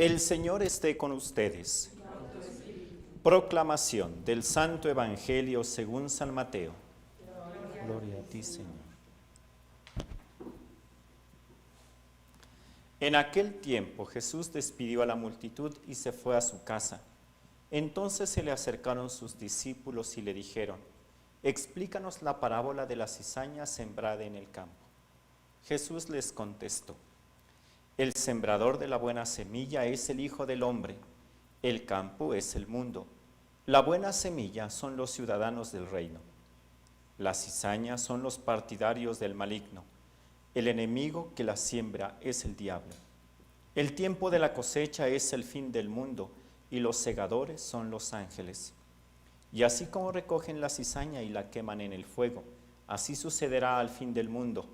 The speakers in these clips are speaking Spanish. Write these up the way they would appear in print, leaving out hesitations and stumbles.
El Señor esté con ustedes. Proclamación del Santo Evangelio según San Mateo. Gloria a ti, Señor. En aquel tiempo Jesús despidió a la multitud y se fue a su casa. Entonces se le acercaron sus discípulos y le dijeron: explícanos la parábola de la cizaña sembrada en el campo. Jesús les contestó: el sembrador de la buena semilla es el Hijo del Hombre, el campo es el mundo. La buena semilla son los ciudadanos del reino. La cizaña son los partidarios del maligno. El enemigo que la siembra es el diablo. El tiempo de la cosecha es el fin del mundo, y los segadores son los ángeles. Y así como recogen la cizaña y la queman en el fuego, así sucederá al fin del mundo.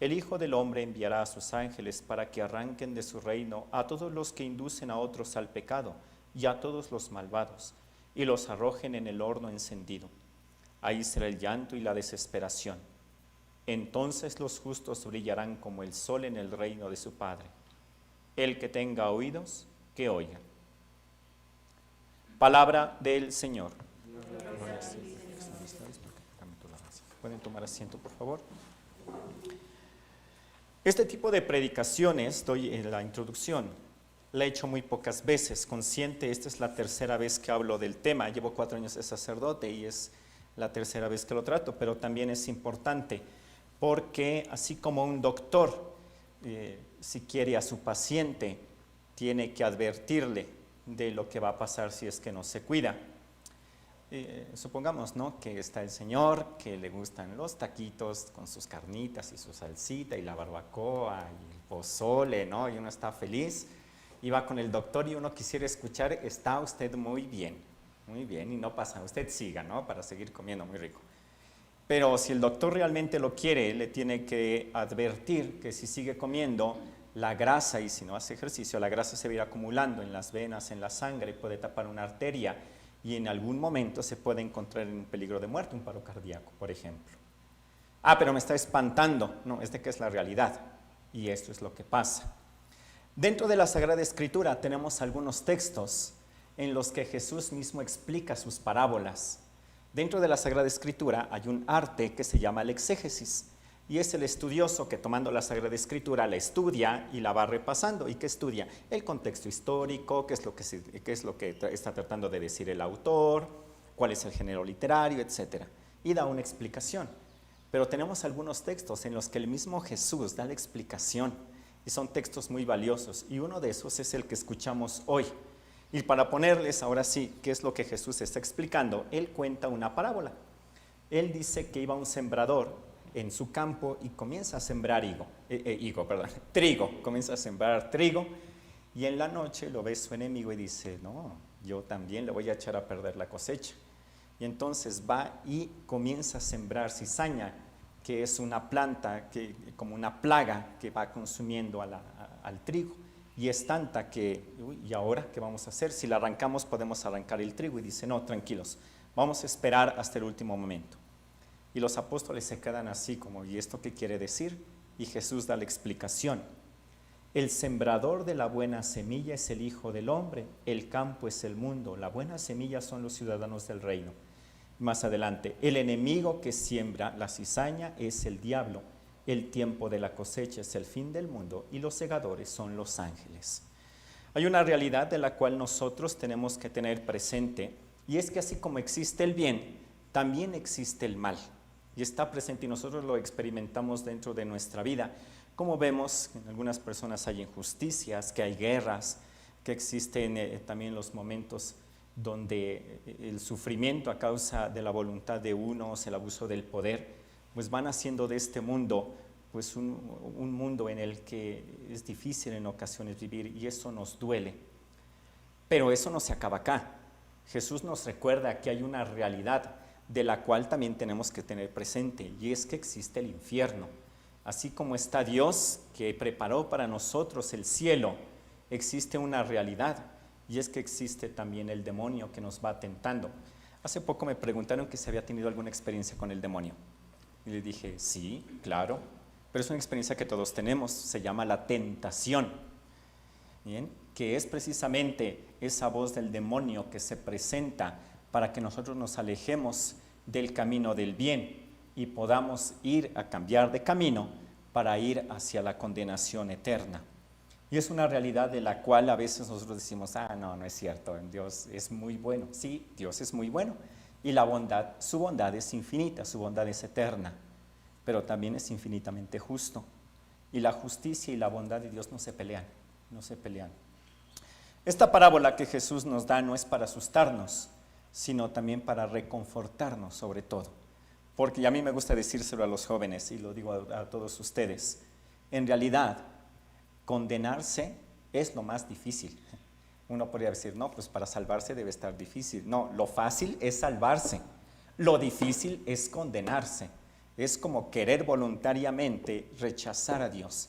El Hijo del Hombre enviará a sus ángeles para que arranquen de su reino a todos los que inducen a otros al pecado y a todos los malvados, y los arrojen en el horno encendido. Ahí será el llanto y la desesperación. Entonces los justos brillarán como el sol en el reino de su Padre. El que tenga oídos, que oiga. Palabra del Señor. ¿Pueden tomar asiento, por favor? Este tipo de predicaciones, doy en la introducción, la he hecho muy pocas veces, consciente. Esta es la tercera vez que hablo del tema. Llevo 4 años de sacerdote y es la tercera vez que lo trato, pero también es importante porque así como un doctor, si quiere a su paciente, tiene que advertirle de lo que va a pasar si es que no se cuida. Supongamos, ¿no?, que está el señor, que le gustan los taquitos con sus carnitas y su salsita y la barbacoa y el pozole, ¿no?, y uno está feliz y va con el doctor y uno quisiera escuchar: está usted muy bien, y no pasa, usted siga, ¿no?, para seguir comiendo muy rico. Pero si el doctor realmente lo quiere, le tiene que advertir que si sigue comiendo, la grasa, y si no hace ejercicio, la grasa se va a ir acumulando en las venas, en la sangre, puede tapar una arteria y en algún momento se puede encontrar en peligro de muerte, un paro cardíaco, por ejemplo. Ah, pero me está espantando. No, es de que es la realidad, y esto es lo que pasa. Dentro de la Sagrada Escritura tenemos algunos textos en los que Jesús mismo explica sus parábolas. Dentro de la Sagrada Escritura hay un arte que se llama el exégesis, y es el estudioso que, tomando la Sagrada Escritura, la estudia y la va repasando. ¿Y qué estudia? El contexto histórico, qué es lo que está tratando de decir el autor, cuál es el género literario, etc. Y da una explicación. Pero tenemos algunos textos en los que el mismo Jesús da la explicación, y son textos muy valiosos, y uno de esos es el que escuchamos hoy. Y para ponerles ahora sí qué es lo que Jesús está explicando, él cuenta una parábola. Él dice que iba un sembrador en su campo y comienza a sembrar trigo, comienza a sembrar trigo, y en la noche lo ve su enemigo y dice: no, yo también le voy a echar a perder la cosecha. Y entonces va y comienza a sembrar cizaña, que es una planta, como una plaga que va consumiendo al trigo, y es tanta que, ¿y ahora qué vamos a hacer? Si la arrancamos podemos arrancar el trigo. Y dice: no, tranquilos, vamos a esperar hasta el último momento. Y los apóstoles se quedan así como: ¿y esto qué quiere decir? Y Jesús da la explicación. El sembrador de la buena semilla es el Hijo del Hombre, el campo es el mundo, la buena semilla son los ciudadanos del reino. Más adelante: el enemigo que siembra la cizaña es el diablo, el tiempo de la cosecha es el fin del mundo, y los segadores son los ángeles. Hay una realidad de la cual nosotros tenemos que tener presente, y es que así como existe el bien, también existe el mal. Y está presente, y nosotros lo experimentamos dentro de nuestra vida. Como vemos, en algunas personas hay injusticias, que hay guerras, que existen también los momentos donde el sufrimiento a causa de la voluntad de unos, el abuso del poder, pues van haciendo de este mundo pues un mundo en el que es difícil en ocasiones vivir, y eso nos duele. Pero eso no se acaba acá. Jesús nos recuerda que hay una realidad de la cual también tenemos que tener presente, y es que existe el infierno. Así como está Dios, que preparó para nosotros el cielo, existe una realidad, y es que existe también el demonio que nos va tentando. Hace poco me preguntaron que si había tenido alguna experiencia con el demonio, y le dije: sí, claro, pero es una experiencia que todos tenemos, se llama la tentación. Bien, que es precisamente esa voz del demonio que se presenta para que nosotros nos alejemos del camino del bien y podamos ir a cambiar de camino para ir hacia la condenación eterna. Y es una realidad de la cual a veces nosotros decimos, no, no es cierto, Dios es muy bueno. Sí, Dios es muy bueno. Y la bondad, su bondad es infinita, su bondad es eterna, pero también es infinitamente justo. Y la justicia y la bondad de Dios no se pelean, no se pelean. Esta parábola que Jesús nos da no es para asustarnos, sino también para reconfortarnos sobre todo. Porque a mí me gusta decírselo a los jóvenes y lo digo a todos ustedes. En realidad, condenarse es lo más difícil. Uno podría decir, no, pues para salvarse debe estar difícil. No, lo fácil es salvarse. Lo difícil es condenarse. Es como querer voluntariamente rechazar a Dios.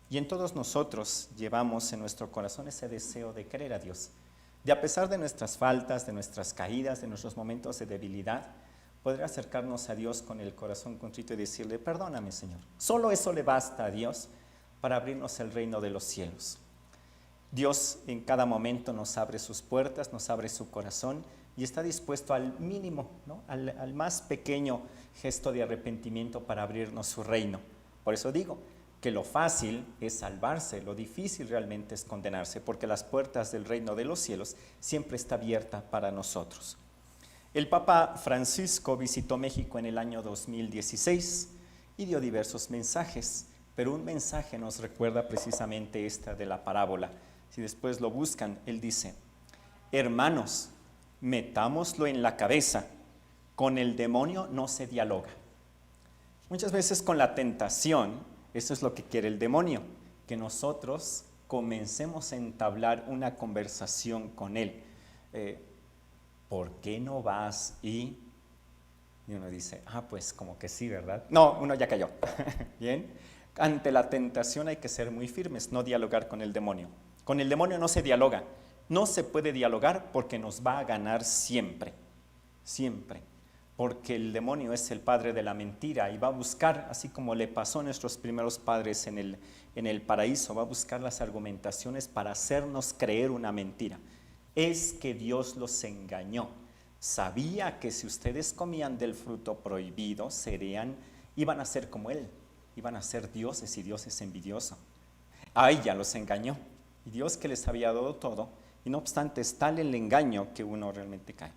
Y en todos nosotros llevamos en nuestro corazón ese deseo de querer a Dios. De a pesar de nuestras faltas, de nuestras caídas, de nuestros momentos de debilidad, poder acercarnos a Dios con el corazón contrito y decirle, perdóname, Señor. Solo eso le basta a Dios para abrirnos el reino de los cielos. Dios en cada momento nos abre sus puertas, nos abre su corazón y está dispuesto al mínimo, ¿no? al más pequeño gesto de arrepentimiento para abrirnos su reino. Por eso digo que lo fácil es salvarse, lo difícil realmente es condenarse, porque las puertas del reino de los cielos siempre está abierta para nosotros. El Papa Francisco visitó México en el año 2016 y dio diversos mensajes, pero un mensaje nos recuerda precisamente esta de la parábola. Si después lo buscan, él dice, hermanos, metámoslo en la cabeza, con el demonio no se dialoga. Muchas veces con la tentación, eso es lo que quiere el demonio, que nosotros comencemos a entablar una conversación con él. ¿Por qué no vas? Y uno dice, pues como que sí, ¿verdad? No, uno ya cayó. Bien, ante la tentación hay que ser muy firmes, no dialogar con el demonio. Con el demonio no se dialoga, no se puede dialogar porque nos va a ganar siempre, siempre. Porque el demonio es el padre de la mentira y va a buscar, así como le pasó a nuestros primeros padres en el paraíso, va a buscar las argumentaciones para hacernos creer una mentira. Es que Dios los engañó. Sabía que si ustedes comían del fruto prohibido, iban a ser como Él, iban a ser dioses y Dios es envidioso. Ya los engañó. Y Dios que les había dado todo, y no obstante es tal el engaño que uno realmente cae.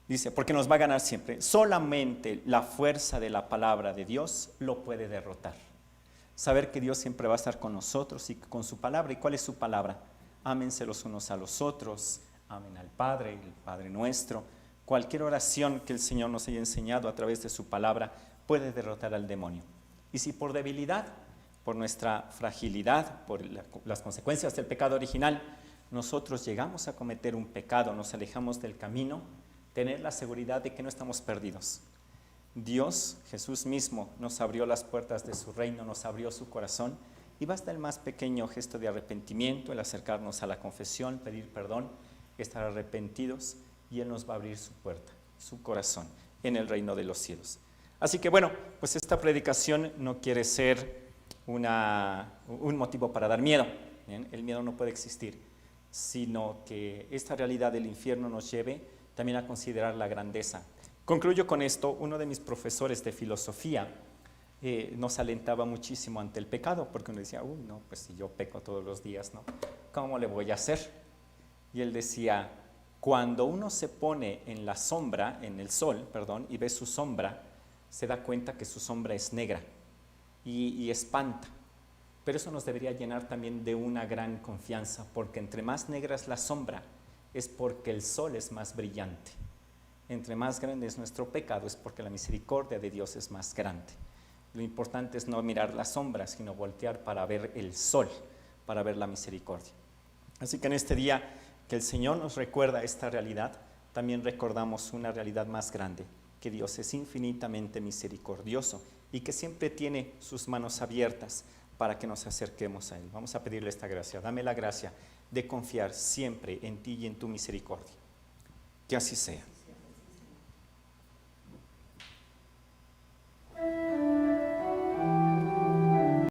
Dice, porque nos va a ganar siempre. Solamente la fuerza de la palabra de Dios lo puede derrotar. Saber que Dios siempre va a estar con nosotros y con su palabra. ¿Y cuál es su palabra? Ámense los unos a los otros, amen al Padre, el Padre nuestro. Cualquier oración que el Señor nos haya enseñado a través de su palabra puede derrotar al demonio. Y si por debilidad, por nuestra fragilidad, por las consecuencias del pecado original, nosotros llegamos a cometer un pecado, nos alejamos del camino, tener la seguridad de que no estamos perdidos. Dios, Jesús mismo, nos abrió las puertas de su reino, nos abrió su corazón y basta el más pequeño gesto de arrepentimiento, el acercarnos a la confesión, pedir perdón, estar arrepentidos y Él nos va a abrir su puerta, su corazón en el reino de los cielos. Así que bueno, pues esta predicación no quiere ser un motivo para dar miedo. ¿Bien? El miedo no puede existir, sino que esta realidad del infierno nos lleve también a considerar la grandeza. Concluyo con esto. Uno de mis profesores de filosofía nos alentaba muchísimo ante el pecado, porque uno decía, no, pues si yo peco todos los días, ¿no? ¿Cómo le voy a hacer? Y él decía, cuando uno se pone en la sombra, en el sol, y ve su sombra, se da cuenta que su sombra es negra y espanta. Pero eso nos debería llenar también de una gran confianza, porque entre más negra es la sombra, es porque el sol es más brillante. Entre más grande es nuestro pecado, es porque la misericordia de Dios es más grande. Lo importante es no mirar las sombras, sino voltear para ver el sol, para ver la misericordia. Así que en este día que el Señor nos recuerda esta realidad, también recordamos una realidad más grande, que Dios es infinitamente misericordioso y que siempre tiene sus manos abiertas para que nos acerquemos a Él. Vamos a pedirle esta gracia. Dame la gracia de confiar siempre en ti y en tu misericordia. Que así sea.